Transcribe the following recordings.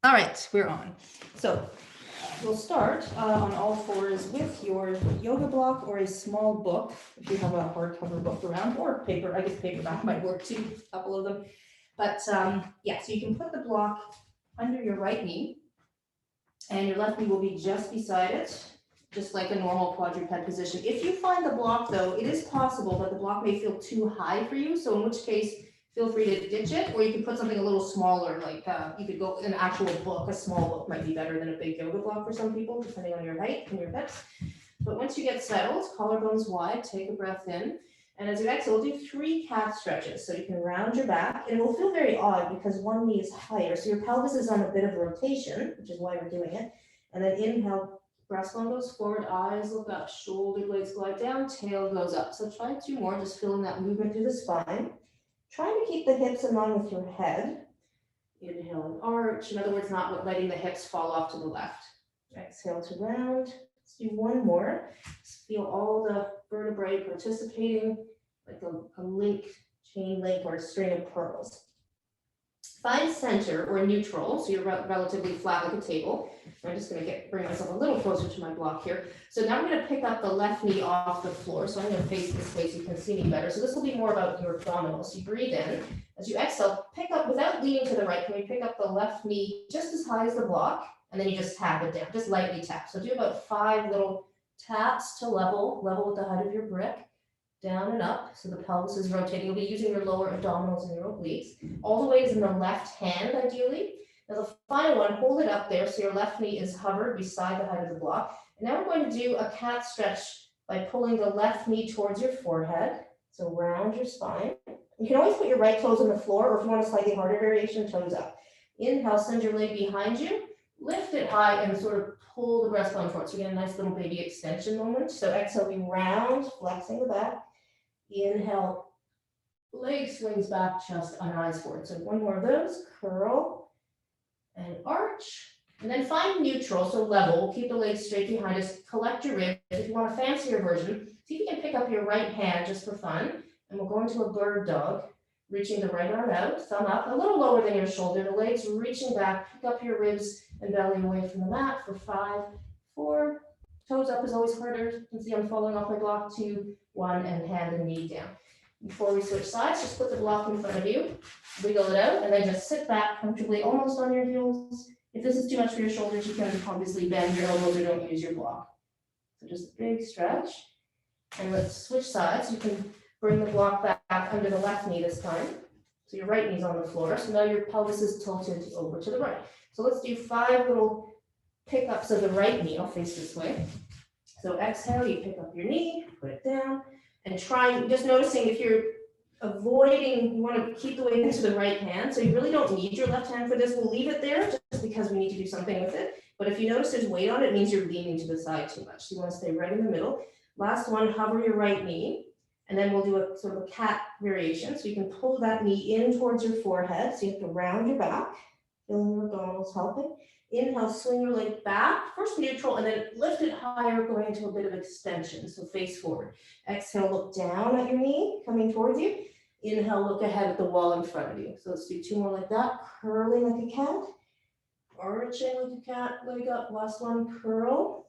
All right, we're on. So we'll start on all fours with your yoga block or a small book, if you have a hardcover book around, or paper. I guess paperback might work too, a couple of them. But yeah, so you can put the block under your right knee, and your left knee will be just beside it, just like a normal quadruped position. If you find the block, though, it is possible that the block may feel too high for you, so in which case, feel free to ditch it, or you could put something a little smaller, like you could go an actual book. A small book might be better than a big yoga block for some people, depending on your height and your hips. But once you get settled, collarbones wide, take a breath in. And as you exhale, we'll do 3 cat stretches. So you can round your back, and it will feel very odd because one knee is higher. So your pelvis is on a bit of rotation, which is why we're doing it. And then inhale, breastbone goes forward, eyes look up, shoulder blades glide down, tail goes up. So try 2 more, just feeling that movement through the spine. Trying to keep the hips in line with your head. Inhale and arch. In other words, not letting the hips fall off to the left. Exhale to round. Let's do 1 more. Just feel all the vertebrae participating like a link, chain link, or a string of pearls. Find center or neutral, so you're relatively flat like a table. I'm just going to bring myself a little closer to my block here. So now I'm going to pick up the left knee off the floor. So I'm going to face this way so you can see me better. So this will be more about your abdominals. So you breathe in. As you exhale, pick up, without leaning to the right, can we pick up the left knee just as high as the block? And then you just tap it down, just lightly tap. So do about 5 little taps to level with the height of your brick. Down and up, so the pelvis is rotating. You'll be using your lower abdominals and your obliques. All the weight is in the left hand, ideally. Now the final one, hold it up there so your left knee is hovered beside the height of the block. And now we're going to do a cat stretch by pulling the left knee towards your forehead. So round your spine. You can always put your right toes on the floor, or if you want a slightly harder variation, toes up. Inhale, send your leg behind you. Lift it high and sort of pull the breastbone forward. So you get a nice little baby extension moment. So exhale, we round, flexing the back. Inhale, leg swings back, chest and eyes forward. So 1 more of those, curl and arch. And then find neutral, so level. Keep the legs straight behind us. Collect your ribs. If you want a fancier version, see if you can pick up your right hand just for fun. And we'll go into a bird dog, reaching the right arm out, thumb up, a little lower than your shoulder. The legs reaching back, pick up your ribs and belly away from the mat for 5, 4. Toes up is always harder. You can see I'm falling off my block. 2, 1, and hand and knee down. Before we switch sides, just put the block in front of you, wiggle it out, and then just sit back comfortably, almost on your heels. If this is too much for your shoulders, you can obviously bend your elbows or don't use your block. So just a big stretch. And let's switch sides. You can bring the block back under the left knee this time. So your right knee's on the floor. So now your pelvis is tilted over to the right. So let's do 5 little pickups of the right knee. I'll face this way. So exhale, you pick up your knee, put it down, and try, just noticing if you're avoiding, you want to keep the weight into the right hand. So you really don't need your left hand for this. We'll leave it there just because we need to do something with it. But if you notice there's weight on it, it means you're leaning to the side too much. So you want to stay right in the middle. Last one, hover your right knee. And then we'll do a sort of a cat variation. So you can pull that knee in towards your forehead. So you have to round your back, feeling your abdominals helping. Inhale, swing your leg back, first neutral, and then lift it higher, going into a bit of extension. So face forward. Exhale, look down at your knee, coming towards you. Inhale, look ahead at the wall in front of you. So let's do 2 more like that. Curling like a cat, arching like a cat, leg up. Last one, curl.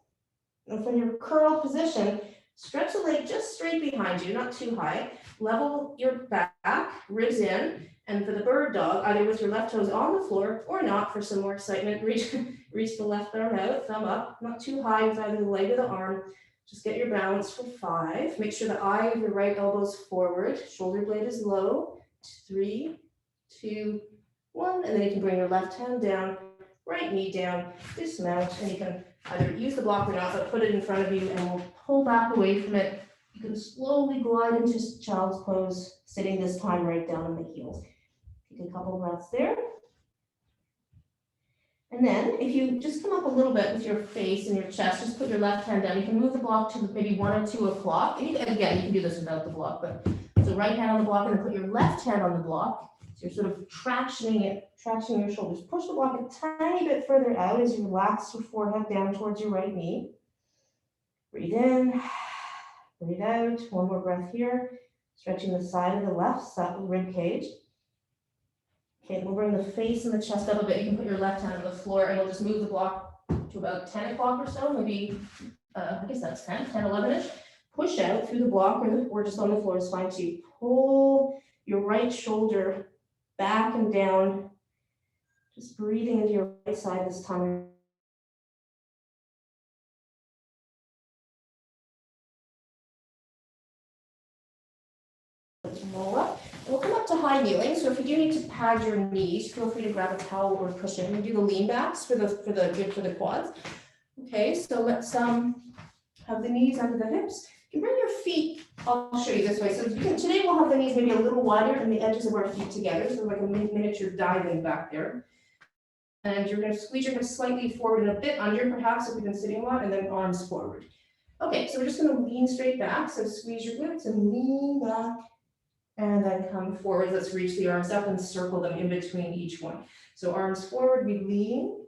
And from your curl position, stretch the leg just straight behind you, not too high. Level your back, ribs in. And for the bird dog, either with your left toes on the floor or not, for some more excitement, reach the left arm out, thumb up, not too high with either the leg or the arm. Just get your balance for 5. Make sure the eye of your right elbow is forward, shoulder blade is low. 3, 2, 1, and then you can bring your left hand down, right knee down, dismount, and you can either use the block or not, but put it in front of you and we'll pull back away from it. You can slowly glide into child's pose, sitting this time right down on the heels. Take a couple breaths there. And then if you just come up a little bit with your face and your chest, just put your left hand down. You can move the block to maybe 1 or 2 o'clock. And again, you can do this without the block, but so right hand on the block and then put your left hand on the block. So you're sort of tractioning your shoulders. Push the block a tiny bit further out as you relax your forehead down towards your right knee. Breathe in, breathe out. 1 more breath here. Stretching the side of the left rib cage. Okay, we'll bring the face and the chest up a bit. You can put your left hand on the floor and we'll just move the block to about 10 o'clock or so, maybe, I guess that's 10, 11-ish. Push out through the block or just on the floor is fine too. Pull your right shoulder back and down, just breathing into your right side this time. Roll up. We'll come up to high kneeling. So if you do need to pad your knees, feel free to grab a towel or cushion. We do the lean backs for the quads. Okay, so let's have the knees under the hips. You can bring your feet. I'll show you this way. So today we'll have the knees maybe a little wider and the edges of our feet together, so like a miniature diving back there. And you're going to squeeze your hips slightly forward and a bit under, perhaps if you've been sitting a lot, and then arms forward. Okay, so we're just going to lean straight back. So squeeze your glutes and lean back. And then come forward. Let's reach the arms up and circle them in between each one. So arms forward, we lean,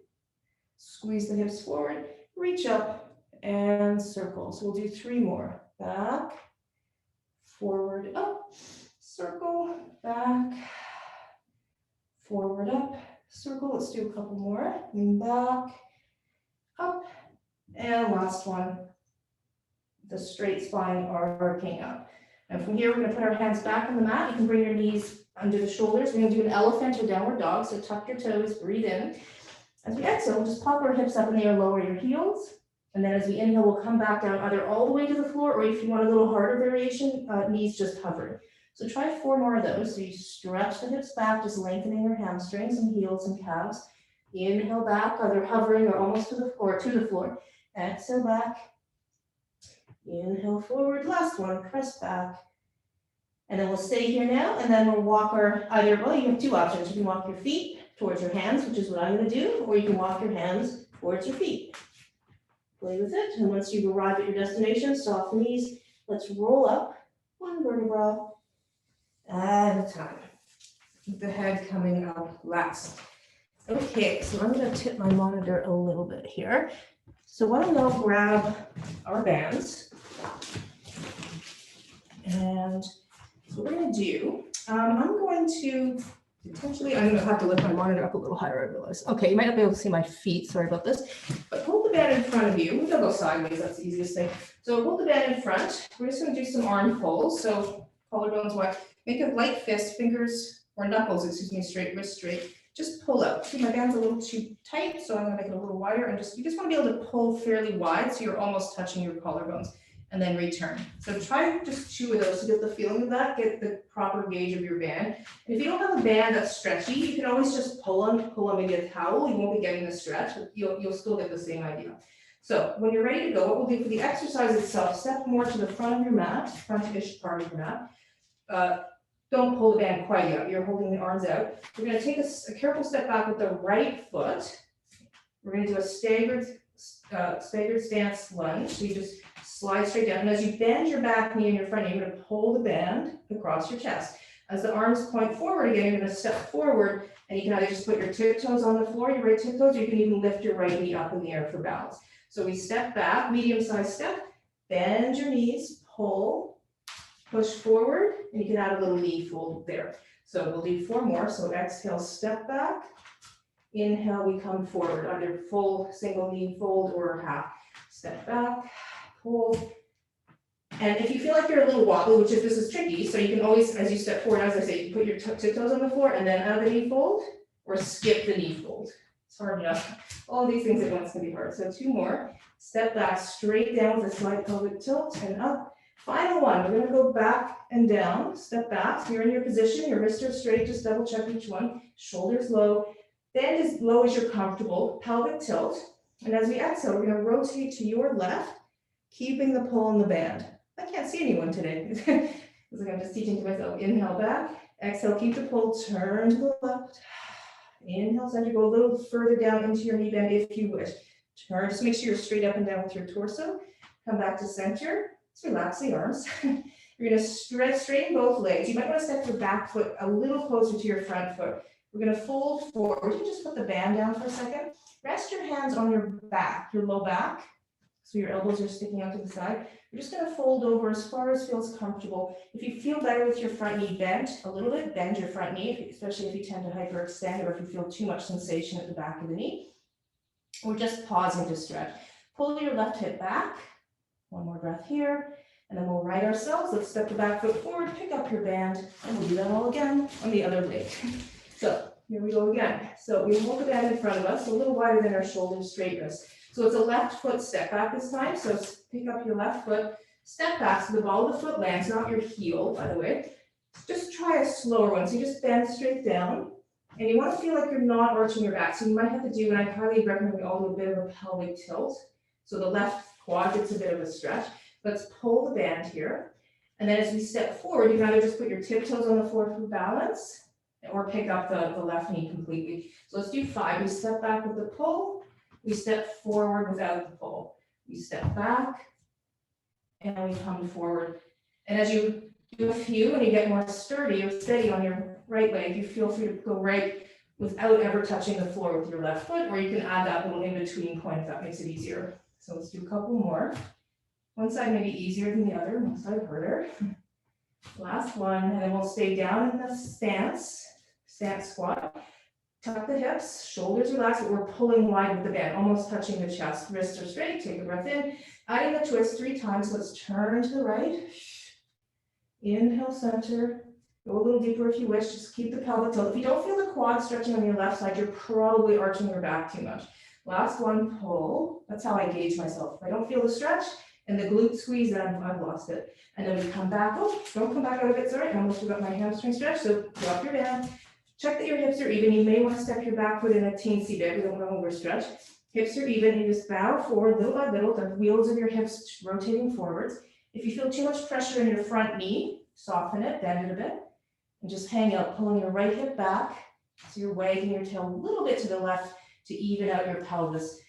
squeeze the hips forward, reach up and circle. So we'll do 3 more. Back, forward, up, circle, back, forward, up, circle. Let's do a couple more. Lean back, up, and last one. The straight spine arcing up. And from here, we're going to put our hands back on the mat. You can bring your knees under the shoulders. We're going to do an elephant or downward dog. So tuck your toes, breathe in. As we exhale, just pop our hips up in the air, lower your heels. And then as we inhale, we'll come back down either all the way to the floor, or if you want a little harder variation, knees just hovering. So try 4 more of those. So you stretch the hips back, just lengthening your hamstrings and heels and calves. Inhale back, either hovering or almost to the floor. Exhale back. Inhale forward, last one, press back. And then we'll stay here now, and then we'll walk well, you have 2 options. You can walk your feet towards your hands, which is what I'm gonna do, or you can walk your hands towards your feet. Play with it, and once you arrive at your destination, soft knees, let's roll up 1 vertebra at a time. Keep the head coming up last. Okay, so I'm gonna tip my monitor a little bit here. So why don't we grab our bands. And so what we're going to do, I'm going to have to lift my monitor up a little higher, I realize. Okay, you might not be able to see my feet, sorry about this, but hold the band in front of you. We're going to go sideways, that's the easiest thing. So hold the band in front. We're just going to do some arm pulls. So collarbones wide. Make a light fist, fingers or knuckles, straight, wrist straight. Just pull out. See, my band's a little too tight, so I'm going to make it a little wider. And you just want to be able to pull fairly wide so you're almost touching your collarbones. And then return. So try just 2 of those to get the feeling of that, get the proper gauge of your band. And if you don't have a band that's stretchy, you can always just pull on maybe a towel. You won't be getting the stretch, but you'll still get the same idea. So when you're ready to go, what we'll do for the exercise itself, step more to the front of your mat, front-ish part of your mat. Don't pull the band quite out. You're holding the arms out. We're going to take a careful step back with the right foot. We're going to do a staggered stance lunge. So you just slide straight down, and as you bend your back knee and your front knee, you're going to pull the band across your chest. As the arms point forward again, you're going to step forward, and you can either just put your tiptoes on the floor, your right tiptoes, or you can even lift your right knee up in the air for balance. So we step back, medium-sized step, bend your knees, pull, push forward, and you can add a little knee fold there. So we'll do 4 more. So exhale, step back. Inhale, we come forward, either full single knee fold or half. Step back. Hold. And if you feel like you're a little wobbly, which this is tricky, so you can always, as you step forward, as I say, you put your tiptoes on the floor and then out of the knee fold, or skip the knee fold. It's hard enough. All these things at once can be hard. So 2 more. Step back straight down with a slight pelvic tilt and up. Final one. We're going to go back and down. Step back. So you're in your position. Your wrists are straight. Just double check each one. Shoulders low. Bend as low as you're comfortable. Pelvic tilt. And as we exhale, we're going to rotate to your left, keeping the pull on the band. I can't see anyone today. It's like I'm just teaching to myself. Inhale back, exhale, keep the pull, turn to the left. Inhale, center, go a little further down into your knee bend if you wish. Turn, just make sure you're straight up and down with your torso. Come back to center. Just relax the arms. You're gonna straighten both legs. You might want to step your back foot a little closer to your front foot. We're gonna fold forward. You just put the band down for a second. Rest your hands on your back, your low back. So your elbows are sticking out to the side. You're just gonna fold over as far as feels comfortable. If you feel better with your front knee bent a little bit, bend your front knee, especially if you tend to hyperextend or if you feel too much sensation at the back of the knee. We're just pausing to stretch. Pull your left hip back. One more breath here. And then we'll right ourselves. Let's step the back foot forward, pick up your band, and we'll do that all again on the other leg. So here we go again. So we hold the band in front of us, a little wider than our shoulders, straight wrist. So it's a left foot step back this time. So pick up your left foot, step back so the ball of the foot lands, not your heel, by the way. Just try a slower one. So you just bend straight down. And you want to feel like you're not arching your back. So you might have to do, and I highly recommend we all do a bit of a pelvic tilt. So the left quad gets a bit of a stretch. Let's pull the band here. And then as we step forward, you can either just put your tiptoes on the floor for balance or pick up the left knee completely. So let's do 5. We step back with the pull. We step forward without the pull. We step back and we come forward. And as you do a few and you get more sturdy or steady on your right leg, you feel free to go right without ever touching the floor with your left foot, or you can add that little in-between point if that makes it easier. So let's do a couple more. One side may be easier than the other, one side harder. Last one, and then we'll stay down in the stance squat. Tuck the hips, shoulders relaxed, but we're pulling wide with the band, almost touching the chest. Wrists are straight, take a breath in. Adding the twist 3 times, let's turn to the right. Inhale, center. Go a little deeper if you wish, just keep the pelvic tilt. If you don't feel the quad stretching on your left side, you're probably arching your back too much. Last one, pull. That's how I gauge myself. If I don't feel the stretch, and the glute squeeze, then I've lost it. And then we come back. Oh, don't come back out of it. Sorry, I almost forgot my hamstring stretch. So drop your band. Check that your hips are even. You may want to step your back foot in a teensy bit. We don't want to overstretch. Hips are even. You just bow forward little by little. The wheels of your hips rotating forwards. If you feel too much pressure in your front knee, soften it, bend it a bit, and just hang out, pulling your right hip back. So you're wagging your tail a little bit to the left to even out your pelvis.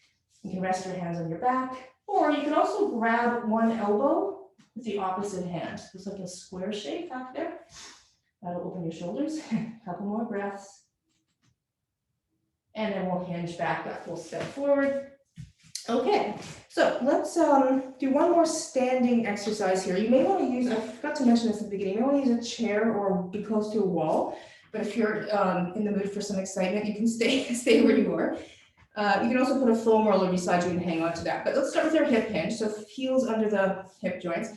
You can rest your hands on your back. Or you can also grab one elbow with the opposite hand. It's like a square shape back there. That'll open your shoulders. Couple more breaths. And then we'll hinge back, that full step forward. Okay, so let's do one more standing exercise here. You may want to use, I forgot to mention this at the beginning, you may want to use a chair or be close to a wall. But if you're in the mood for some excitement, you can stay where you are. You can also put a foam roller beside you and hang on to that. But let's start with your hip hinge. So heels under the hip joints.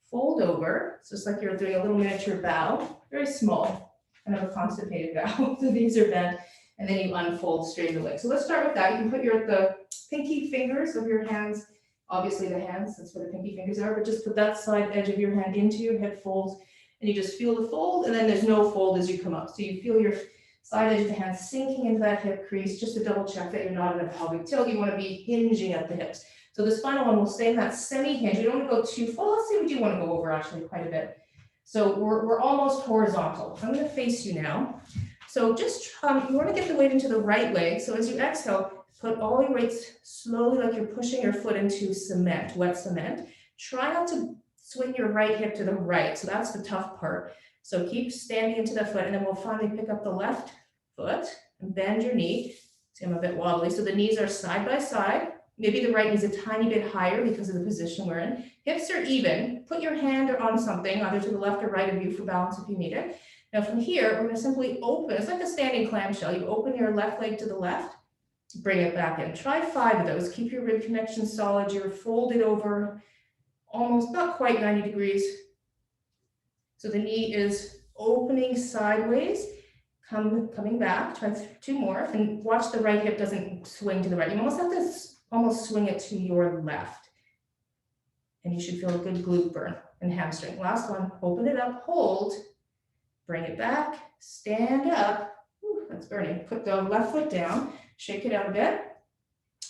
Fold over. So it's like you're doing a little miniature bow. Very small, kind of a constipated bow. So these are bent. And then you unfold straight the leg. So let's start with that. You can put the pinky fingers of your hands, obviously the hands, that's where the pinky fingers are, but just put that side edge of your hand into your hip folds. And you just feel the fold. And then there's no fold as you come up. So you feel your side edge of the hand sinking into that hip crease, just to double check that you're not in a pelvic tilt. You want to be hinging at the hips. So this final one will stay in that semi-hinge. You don't want to go too full. Let's say we do want to go over actually quite a bit. So we're almost horizontal. I'm going to face you now. So just you want to get the weight into the right leg. So as you exhale, put all your weights slowly, like you're pushing your foot into cement, wet cement. Try not to swing your right hip to the right. So that's the tough part. So keep standing into the foot, and then we'll finally pick up the left foot and bend your knee. See, I'm a bit wobbly. So the knees are side by side. Maybe the right knee's a tiny bit higher because of the position we're in. Hips are even. Put your hand on something, either to the left or right of you for balance if you need it. Now from here, we're going to simply open. It's like a standing clamshell. You open your left leg to the left, bring it back in. Try 5 of those. Keep your rib connection solid. You're folded over almost, not quite 90 degrees. So the knee is opening sideways, coming back. Try 2 more, and watch the right hip doesn't swing to the right. You almost have to almost swing it to your left. And you should feel a good glute burn and hamstring. Last one, open it up, hold, bring it back, stand up. Ooh, that's burning. Put the left foot down, shake it out a bit.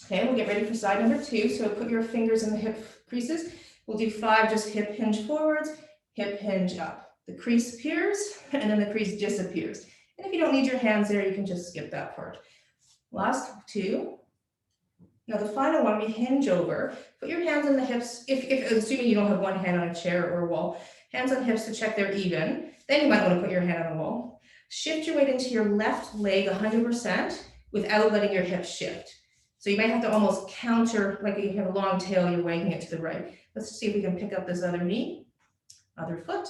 Okay, we'll get ready for side number 2. So put your fingers in the hip creases. We'll do 5, just hip hinge forwards, hip hinge up. The crease appears, and then the crease disappears. And if you don't need your hands there, you can just skip that part. Last 2. Now the final one, we hinge over. Put your hands on the hips, if assuming you don't have one hand on a chair or a wall, hands on hips to check they're even. Then you might want to put your hand on the wall. Shift your weight into your left leg 100% without letting your hips shift. So you might have to almost counter, like you have a long tail, you're wagging it to the right. Let's see if we can pick up this other knee, other foot.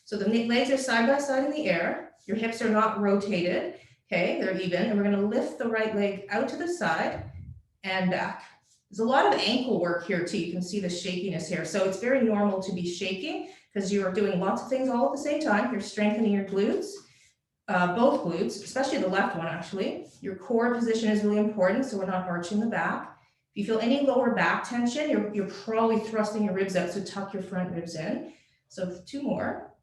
So the legs are side by side in the air. Your hips are not rotated. Okay, they're even. And we're going to lift the right leg out to the side and back. There's a lot of ankle work here too. You can see the shakiness here. So it's very normal to be shaking because you are doing lots of things all at the same time. You're strengthening your glutes, both glutes, especially the left one actually. Your core position is really important, so we're not arching the back. If you feel any lower back tension, you're probably thrusting your ribs out, so tuck your front ribs in. So 2 more.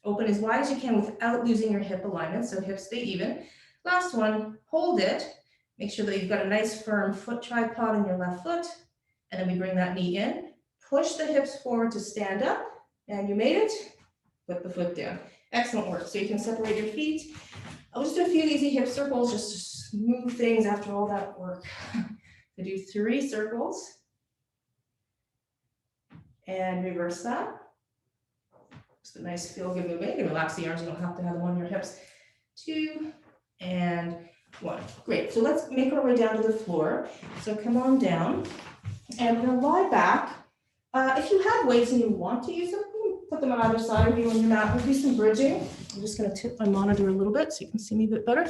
Open as wide as you can without losing your hip alignment, so hips stay even. Last one, hold it. Make sure that you've got a nice firm foot tripod in your left foot, and then we bring that knee in. Push the hips forward to stand up, and you made it. Put the foot down. Excellent work. So you can separate your feet. I'll just do a few easy hip circles just to smooth things after all that work. So do 3 circles, and reverse that. Just a nice feel-good movement. You can relax the arms. You don't have to have them on your hips. 2 and 1. Great. So let's make our way down to the floor. So come on down, and we're gonna lie back. If you have weights and you want to use them, you can put them on either side of you on your mat. We'll do some bridging. I'm just gonna tip my monitor a little bit so you can see me a bit better.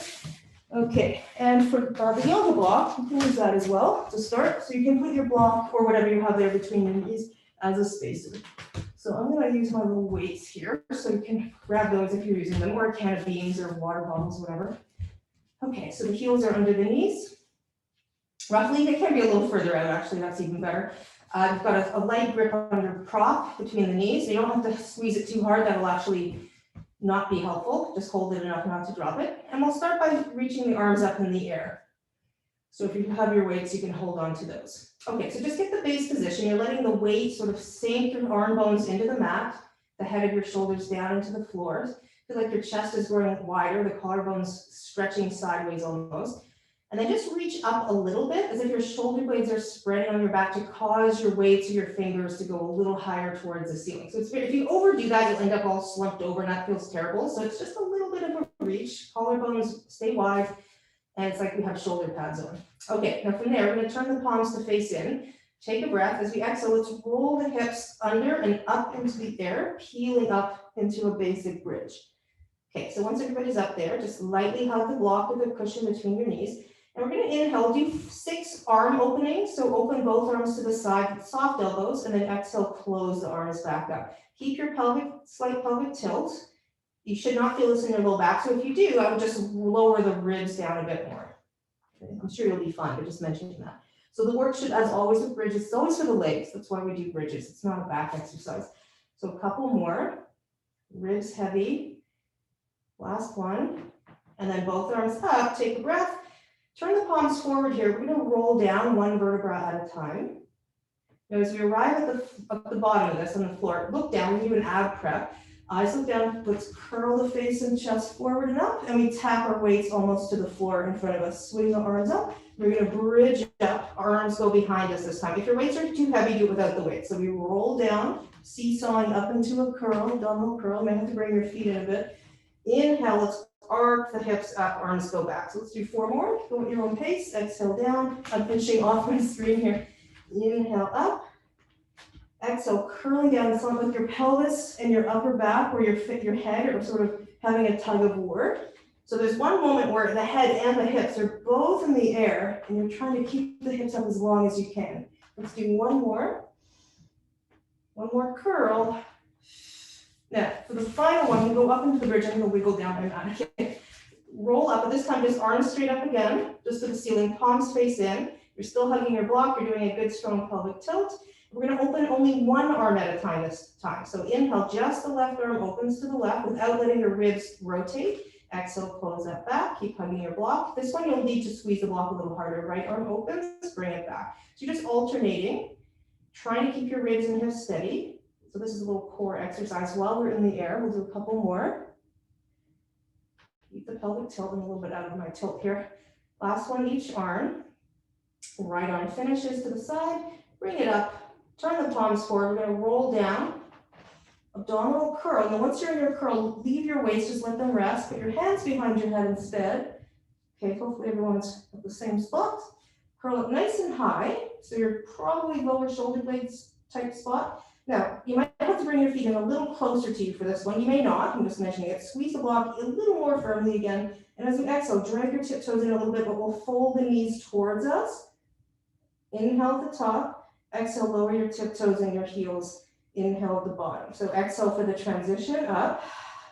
Okay, and for the yoga block, you can use that as well to start. So you can put your block or whatever you have there between your knees as a spacer. So I'm going to use my little weights here, so you can grab those if you're using them, or a can of beans or water bottles, whatever. Okay, so the heels are under the knees. Roughly, they can be a little further out, actually, that's even better. You've got a light grip on your prop between the knees, so you don't have to squeeze it too hard. That'll actually not be helpful. Just hold it enough not to drop it. And we'll start by reaching the arms up in the air. So if you have your weights, you can hold on to those. Okay, so just get the base position. You're letting the weight sort of sink your arm bones into the mat, the head of your shoulders down into the floor. Feel like your chest is growing wider, the collarbones stretching sideways almost. And then just reach up a little bit as if your shoulder blades are spreading on your back to cause your weights or your fingers to go a little higher towards the ceiling. So if you overdo that, you'll end up all slumped over and that feels terrible. So it's just a little bit of a reach. Collarbones stay wide. And it's like we have shoulder pads on. Okay, now from there, we're going to turn the palms to face in. Take a breath. As we exhale, let's roll the hips under and up into the air, peeling up into a basic bridge. Okay, so once everybody's up there, just lightly hug the block with a cushion between your knees. And we're going to inhale, do 6 arm openings. So open both arms to the side with soft elbows, and then exhale, close the arms back up. Keep your slight pelvic tilt. You should not feel this in your low back. So if you do, I would just lower the ribs down a bit more. Okay, I'm sure you'll be fine, but just mentioning that. So the work should, as always with bridges, it's always for the legs. That's why we do bridges. It's not a back exercise. So a couple more. Ribs heavy. Last one. And then both arms up. Take a breath. Turn the palms forward here. We're going to roll down 1 vertebra at a time. Now as we arrive at the bottom of this on the floor, look down. We do an ab prep. Eyes look down, let's curl the face and chest forward and up, and we tap our weights almost to the floor in front of us. Swing the arms up. We're going to bridge up. Arms go behind us this time. If your weights are too heavy, do it without the weight. So we roll down, seesawing up into a curl, abdominal curl. You might have to bring your feet in a bit. Inhale, let's arc the hips up, arms go back. So let's do 4 more. Go at your own pace. Exhale down. I'm finishing off my screen here. Inhale up. Exhale, curling down the front with your pelvis and your upper back, where your head are sort of having a tug of war. So there's one moment where the head and the hips are both in the air, and you're trying to keep the hips up as long as you can. Let's do 1 more. 1 more curl. Now, for the final one, we go up into the bridge. I'm going to wiggle down my mat. Okay. Roll up, but this time just arms straight up again, just to the ceiling, palms face in. You're still hugging your block. You're doing a good, strong pelvic tilt. We're going to open only 1 arm at a time this time. So inhale, just the left arm opens to the left without letting your ribs rotate. Exhale, close that back. Keep hugging your block. This one, you'll need to squeeze the block a little harder. Right arm opens, bring it back. So you're just alternating, trying to keep your ribs and hips steady. So this is a little core exercise while we're in the air. We'll do a couple more. Keep the pelvic tilt. I'm a little bit out of my tilt here. Last one, each arm. Right arm finishes to the side. Bring it up. Turn the palms forward. We're going to roll down. Abdominal curl. Now once you're in your curl, leave your weights, just let them rest. Put your hands behind your head instead. Okay, hopefully everyone's at the same spot. Curl it nice and high, so you're probably lower shoulder blades type spot. Now, you might have to bring your feet in a little closer to you for this one. You may not, I'm just mentioning it. Squeeze the block a little more firmly again. And as you exhale, drag your tiptoes in a little bit, but we'll fold the knees towards us. Inhale at the top, exhale, lower your tiptoes and your heels. Inhale at the bottom. So exhale for the transition up.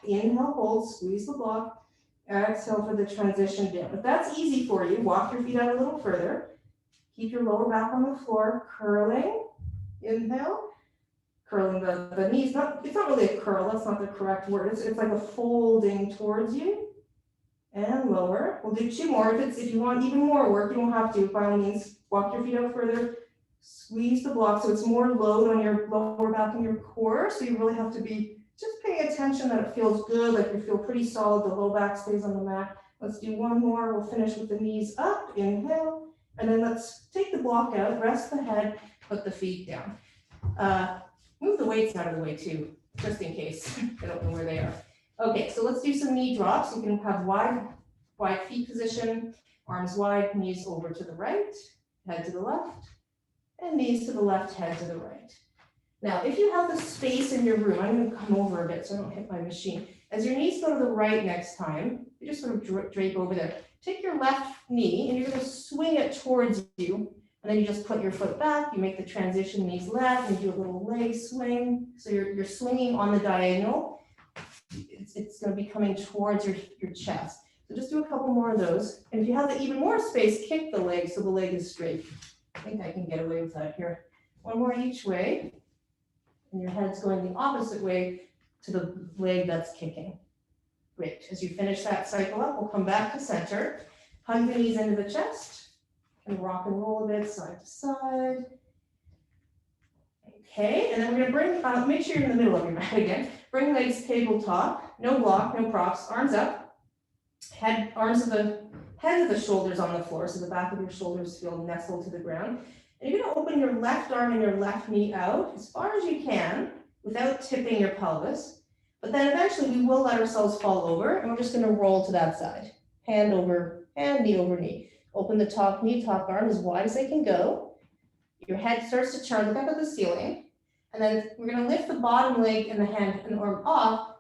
Inhale, hold, squeeze the block. Exhale for the transition down. If that's easy for you, walk your feet out a little further. Keep your lower back on the floor, curling. Inhale. Curling the knees. It's not really a curl, that's not the correct word. It's like a folding towards you. And lower. We'll do 2 more. If you want even more work, you don't have to. By all means, walk your feet out further. Squeeze the block so it's more load on your lower back and your core. So you really have to be just paying attention that it feels good, like you feel pretty solid. The low back stays on the mat. Let's do 1 more. We'll finish with the knees up. Inhale. And then let's take the block out, rest the head, put the feet down. Move the weights out of the way too, just in case. I don't know where they are. Okay, so let's do some knee drops. You can have wide feet position, arms wide, knees over to the right, head to the left, and knees to the left, head to the right. Now, if you have the space in your room, I'm going to come over a bit so I don't hit my machine. As your knees go to the right next time, you just sort of drape over there. Take your left knee and you're going to swing it towards you. And then you just put your foot back, you make the transition knees left, and you do a little leg swing. So you're swinging on the diagonal. It's going to be coming towards your chest. So just do a couple more of those. And if you have even more space, kick the leg so the leg is straight. I think I can get away with that here. 1 more each way. And your head's going the opposite way to the leg that's kicking. Great. As you finish that cycle up, we'll come back to center. Hug the knees into the chest. And rock and roll a bit side to side. Okay, and then we're going to bring, make sure you're in the middle of your mat again. Bring legs tabletop, no block, no props, arms up. Heads of the shoulders on the floor, so the back of your shoulders feel nestled to the ground. And you're going to open your left arm and your left knee out as far as you can without tipping your pelvis. But then eventually we will let ourselves fall over, and we're just going to roll to that side. Hand over hand, knee over knee. Open the top knee, top arm as wide as they can go. Your head starts to turn, look up at the ceiling. And then we're going to lift the bottom leg and the hand and arm off,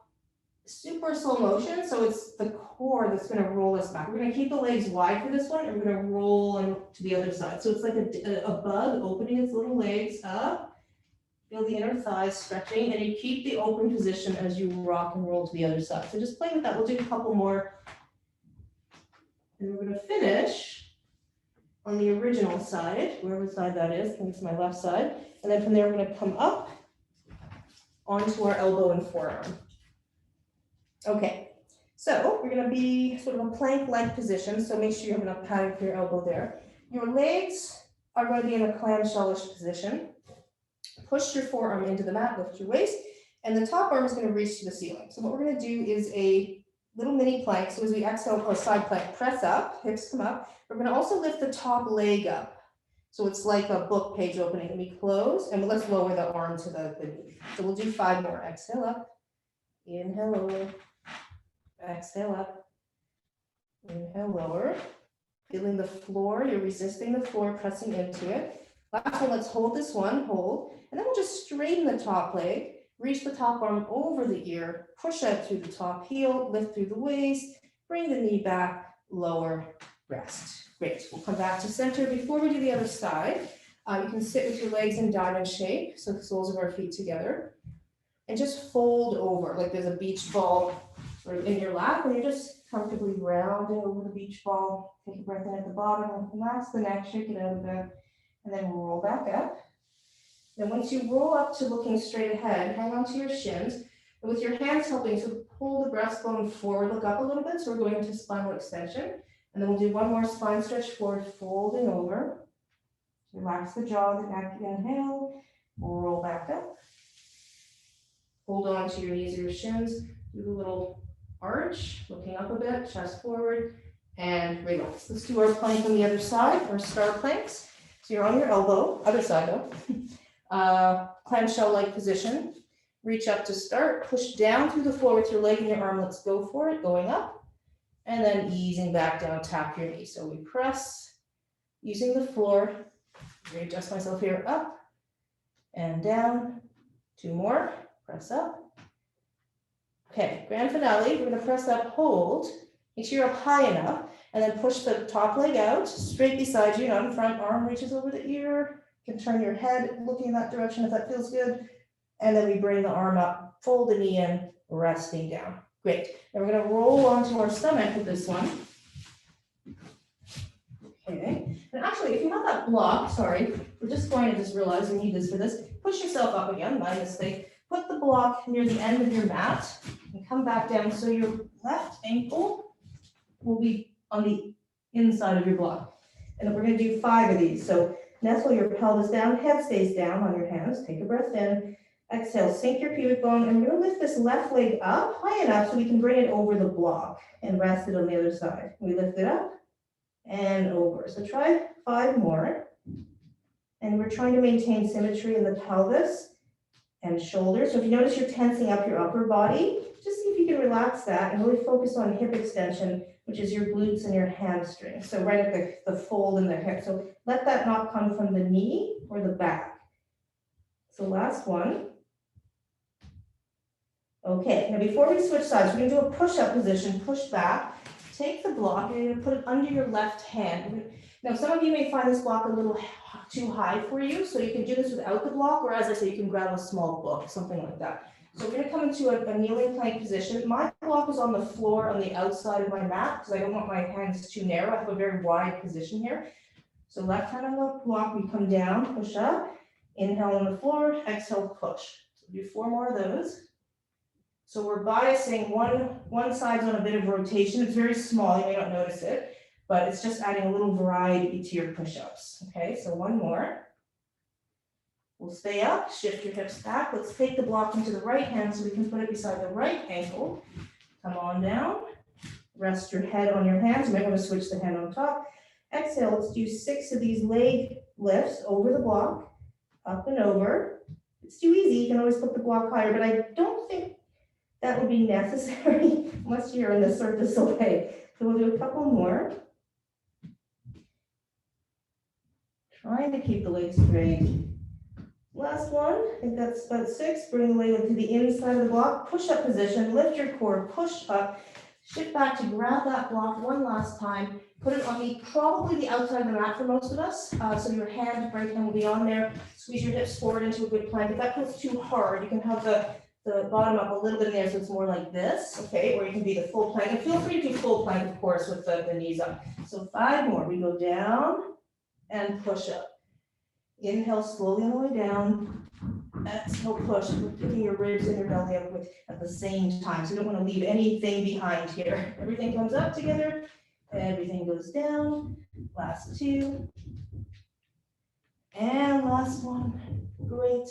super slow motion. So it's the core that's going to roll us back. We're going to keep the legs wide for this one, and we're going to roll to the other side. So it's like a bug opening its little legs up. Feel the inner thighs stretching, and you keep the open position as you rock and roll to the other side. So just play with that. We'll do a couple more. And we're going to finish on the original side, wherever side that is. I think it's my left side. And then from there, we're going to come up onto our elbow and forearm. Okay, so we're going to be sort of a plank-like position. So make sure you have enough padding for your elbow there. Your legs are going to be in a clamshellish position. Push your forearm into the mat, lift your waist, and the top arm is going to reach to the ceiling. So what we're going to do is a little mini plank. So as we exhale, or side plank, press up, hips come up. We're going to also lift the top leg up. So it's like a book page opening. And we close, and let's lower the arm to the knee. So we'll do 5 more. Exhale up, inhale lower, exhale up, inhale lower. Feeling the floor, you're resisting the floor, pressing into it. Last one, let's hold this one, hold. And then we'll just straighten the top leg. Reach the top arm over the ear, push out through the top heel, lift through the waist, bring the knee back, lower, rest. Great, we'll come back to center. Before we do the other side, you can sit with your legs in diamond shape, so the soles of our feet together, and just fold over, like there's a beach ball sort of in your lap, and you're just comfortably rounding over the beach ball. Take a breath in at the bottom, relax the neck, shake it out a bit, and then roll back up. Then once you roll up to looking straight ahead, hang on to your shins, and with your hands helping, so pull the breastbone forward, look up a little bit, so we're going into spinal extension. And then we'll do one more spine stretch forward, folding over. Relax the jaw, the neck, inhale, roll back up. Hold on to your knees or your shins, do the little arch, looking up a bit, chest forward, and relax. Let's do our plank on the other side, or star planks. So you're on your elbow, other side though. Clamshell-like position. Reach up to start, push down through the floor with your leg and your arm. Let's go for it, going up. And then easing back down, tap your knee. So we press, using the floor. Readjust myself here, up and down. 2 more, press up. Okay, grand finale, we're gonna press up, hold. Make sure you're up high enough, and then push the top leg out, straight beside you, not in front, arm reaches over the ear. You can turn your head, looking in that direction if that feels good. And then we bring the arm up, fold the knee in, resting down. Great, and we're gonna roll onto our stomach with this one. Okay, and actually, if you have that block, sorry, we're just going to just realize we need this for this. Push yourself up again, my mistake. Put the block near the end of your mat and come back down so your left ankle will be on the inside of your block. And then we're going to do 5 of these. So nestle your pelvis down, head stays down on your hands. Take a breath in. Exhale, sink your pubic bone, and we're going to lift this left leg up high enough so we can bring it over the block and rest it on the other side. We lift it up and over. So try 5 more. And we're trying to maintain symmetry in the pelvis and shoulders. So if you notice you're tensing up your upper body, just see if you can relax that and really focus on hip extension, which is your glutes and your hamstrings. So right at the fold in the hip. So let that not come from the knee or the back. So last one. Okay, now before we switch sides, we're gonna do a push-up position, push back. Take the block and you're gonna put it under your left hand. Now, some of you may find this block a little too high for you, so you can do this without the block, or as I say, you can grab a small book, something like that. So we're gonna come into a kneeling plank position. My block is on the floor on the outside of my mat, because I don't want my hands too narrow. I have a very wide position here. So left hand on the block, we come down, push up, inhale on the floor, exhale, push. So do 4 more of those. So we're biasing one side's on a bit of rotation. It's very small, you may not notice it, but it's just adding a little variety to your push-ups. Okay, so 1 more. We'll stay up, shift your hips back. Let's take the block into the right hand so we can put it beside the right ankle. Come on down. Rest your head on your hands. You might want to switch the hand on top. Exhale, let's do 6 of these leg lifts over the block, up and over. It's too easy, you can always put the block higher, but I don't think that would be necessary unless you're in the surface away. So we'll do a couple more. Trying to keep the legs straight. Last one, I think that's about 6. Bring the leg to the inside of the block, push up position, lift your core, push up, shift back to grab that block one last time. Put it on probably the outside of the mat for most of us. So your right hand will be on there. Squeeze your hips forward into a good plank. If that feels too hard, you can have the bottom up a little bit in there so it's more like this, okay? Or you can be the full plank. And feel free to do full plank, of course, with the knees up. So 5 more. We go down and push up. Inhale slowly on the way down. Exhale, push. We're picking your ribs and your belly up at the same time. So you don't want to leave anything behind here. Everything comes up together. Everything goes down. Last 2. And last one. Great.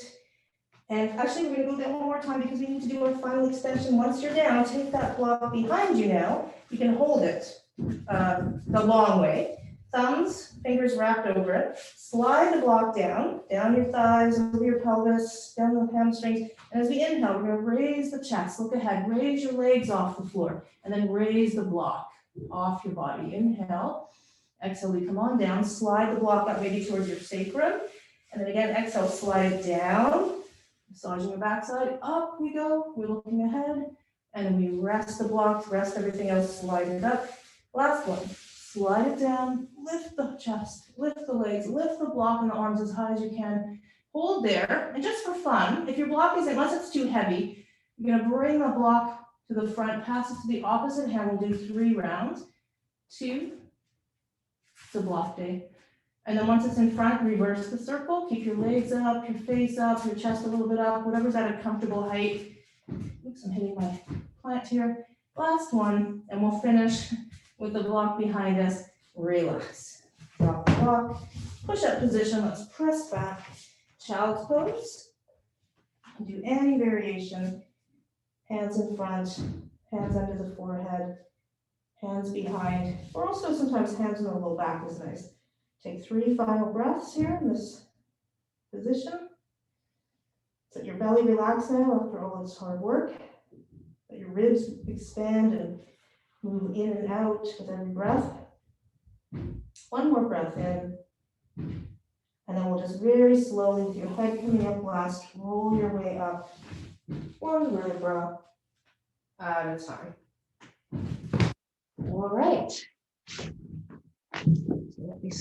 And actually, we're going to go down one more time because we need to do our final extension. Once you're down, take that block behind you now. You can hold it the long way. Thumbs, fingers wrapped over it. Slide the block down your thighs, over your pelvis, down the hamstrings. And as we inhale, we're going to raise the chest. Look ahead. Raise your legs off the floor. And then raise the block off your body. Inhale. Exhale, we come on down. Slide the block up maybe towards your sacrum. And then again, exhale, slide it down. Massaging your backside. Up we go. We're looking ahead. And then we rest the blocks, rest everything else, slide it up. Last one. Slide it down, lift the chest, lift the legs, lift the block and the arms as high as you can. Hold there, and just for fun, if your block isn't, unless it's too heavy, you're gonna bring the block to the front, pass it to the opposite hand. We'll do 3 rounds. 2, it's a block day. And then once it's in front, reverse the circle. Keep your legs up, your face up, your chest a little bit up, whatever's at a comfortable height. Oops, I'm hitting my plant here. Last one, and we'll finish with the block behind us. Relax. Drop the block. Push up position. Let's press back. Child's pose. Do any variation. Hands in front. Hands under the forehead. Hands behind. Or also sometimes hands in the low back is nice. Take 3 final breaths here in this position. Let your belly relax now after all this hard work. Let your ribs expand and move in and out with every breath. One more breath in. And then we'll just very slowly, with your head coming up last, roll your way up one vertebra at a time. All right. So let me